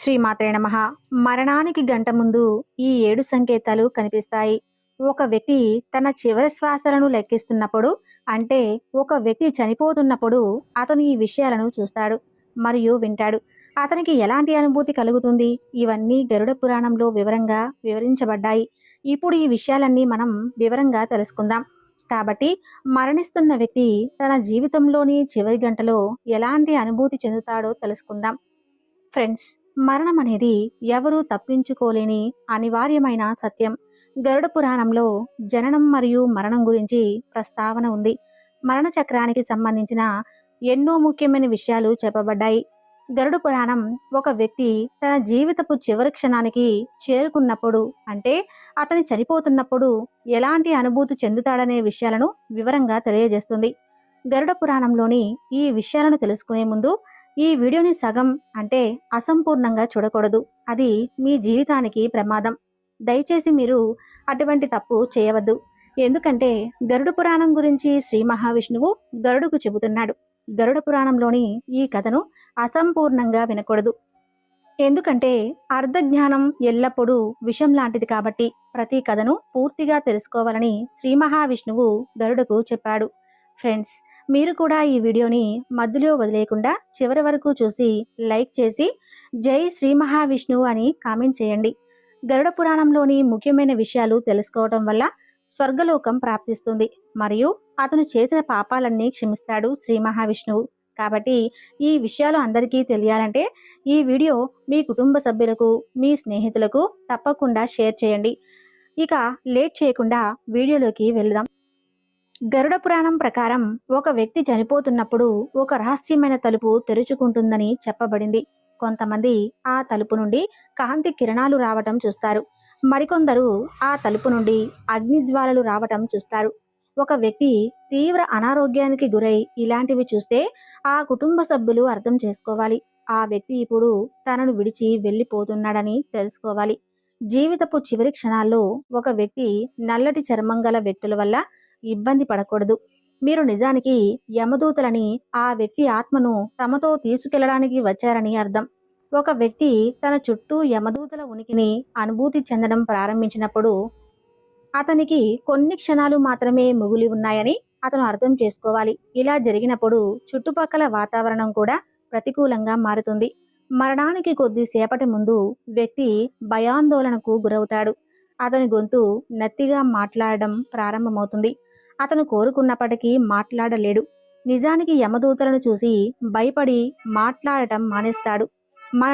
శ్రీమాత్రే నమః. మరణానికి గంట ముందు ఈ 7 సంకేతాలు కనిపిస్తాయి. ఒక వ్యక్తి తన చివరి శ్వాసలను లెక్కిస్తున్నప్పుడు, అంటే ఒక వ్యక్తి చనిపోతున్నప్పుడు అతను ఈ విషయాలను చూస్తాడు మరియు వింటాడు. అతనికి ఎలాంటి అనుభూతి కలుగుతుంది? ఇవన్నీ గరుడ పురాణంలో వివరంగా వివరించబడ్డాయి. ఇప్పుడు ఈ విషయాలన్నీ మనం వివరంగా తెలుసుకుందాం. కాబట్టి మరణిస్తున్న వ్యక్తి తన జీవితంలోని చివరి గంటలో ఎలాంటి అనుభూతి చెందుతాడో తెలుసుకుందాం. ఫ్రెండ్స్, మరణం అనేది ఎవరూ తప్పించుకోలేని అనివార్యమైన సత్యం. గరుడ పురాణంలో జననం మరియు మరణం గురించి ప్రస్తావన ఉంది. మరణ చక్రానికి సంబంధించిన ఎన్నో ముఖ్యమైన విషయాలు చెప్పబడ్డాయి. గరుడ పురాణం ఒక వ్యక్తి తన జీవితపు చివరి క్షణానికి చేరుకున్నప్పుడు, అంటే అతని చనిపోతున్నప్పుడు ఎలాంటి అనుభూతి చెందుతాడనే విషయాలను వివరంగా తెలియజేస్తుంది. గరుడ పురాణంలోని ఈ విషయాలను తెలుసుకునే ముందు ఈ వీడియోని సగం, అంటే అసంపూర్ణంగా చూడకూడదు. అది మీ జీవితానికి ప్రమాదం. దయచేసి మీరు అటువంటి తప్పు చేయవద్దు. ఎందుకంటే గరుడ పురాణం గురించి శ్రీ మహావిష్ణువు గరుడుకు చెబుతున్నాడు. గరుడ పురాణంలోని ఈ కథను అసంపూర్ణంగా వినకూడదు. ఎందుకంటే అర్ధజ్ఞానం ఎల్లప్పుడూ విషం లాంటిది. కాబట్టి ప్రతి కథను పూర్తిగా తెలుసుకోవాలని శ్రీ మహావిష్ణువు గరుడకు చెప్పాడు. ఫ్రెండ్స్, మీరు కూడా ఈ వీడియోని మధ్యలో వదిలేయకుండా చివరి వరకు చూసి లైక్ చేసి జై శ్రీ మహావిష్ణువు అని కామెంట్ చేయండి. గరుడ పురాణంలోని ముఖ్యమైన విషయాలు తెలుసుకోవటం వల్ల స్వర్గలోకం ప్రాప్తిస్తుంది మరియు అతను చేసిన పాపాలన్నీ క్షమిస్తాడు శ్రీ మహావిష్ణువు. కాబట్టి ఈ విషయాలు అందరికీ తెలియాలంటే ఈ వీడియో మీ కుటుంబ సభ్యులకు, మీ స్నేహితులకు తప్పకుండా షేర్ చేయండి. ఇక లేట్ చేయకుండా వీడియోలోకి వెళ్దాం. గరుడ పురాణం ప్రకారం ఒక వ్యక్తి చనిపోతున్నప్పుడు ఒక రహస్యమైన తలుపు తెరుచుకుంటుందని చెప్పబడింది. కొంతమంది ఆ తలుపు నుండి కాంతి కిరణాలు రావటం చూస్తారు. మరికొందరు ఆ తలుపు నుండి అగ్నిజ్వాలలు రావటం చూస్తారు. ఒక వ్యక్తి తీవ్ర అనారోగ్యానికి గురై ఇలాంటివి చూస్తే ఆ కుటుంబ సభ్యులు అర్థం చేసుకోవాలి. ఆ వ్యక్తి ఇప్పుడు తనను విడిచి వెళ్ళిపోతున్నాడని తెలుసుకోవాలి. జీవితపు చివరి క్షణాల్లో ఒక వ్యక్తి నల్లటి చర్మం గల వ్యక్తుల వల్ల ఇబ్బంది పడకూడదు. మీరు నిజానికి యమదూతలని, ఆ వ్యక్తి ఆత్మను తమతో తీసుకెళ్లడానికి వచ్చారని అర్థం. ఒక వ్యక్తి తన చుట్టూ యమదూతల ఉనికిని అనుభూతి చెందడం ప్రారంభించినప్పుడు అతనికి కొన్ని క్షణాలు మాత్రమే మిగిలి ఉన్నాయని అతను అర్థం చేసుకోవాలి. ఇలా జరిగినప్పుడు చుట్టుపక్కల వాతావరణం కూడా ప్రతికూలంగా మారుతుంది. మరణానికి కొద్దిసేపటి ముందు వ్యక్తి భయాందోళనకు గురవుతాడు. అతని గొంతు నత్తిగా మాట్లాడడం ప్రారంభమవుతుంది. అతను కోరుకున్నప్పటికీ మాట్లాడలేడు. నిజానికి యమదూతలను చూసి భయపడి మాట్లాడటం మానేస్తాడు. మన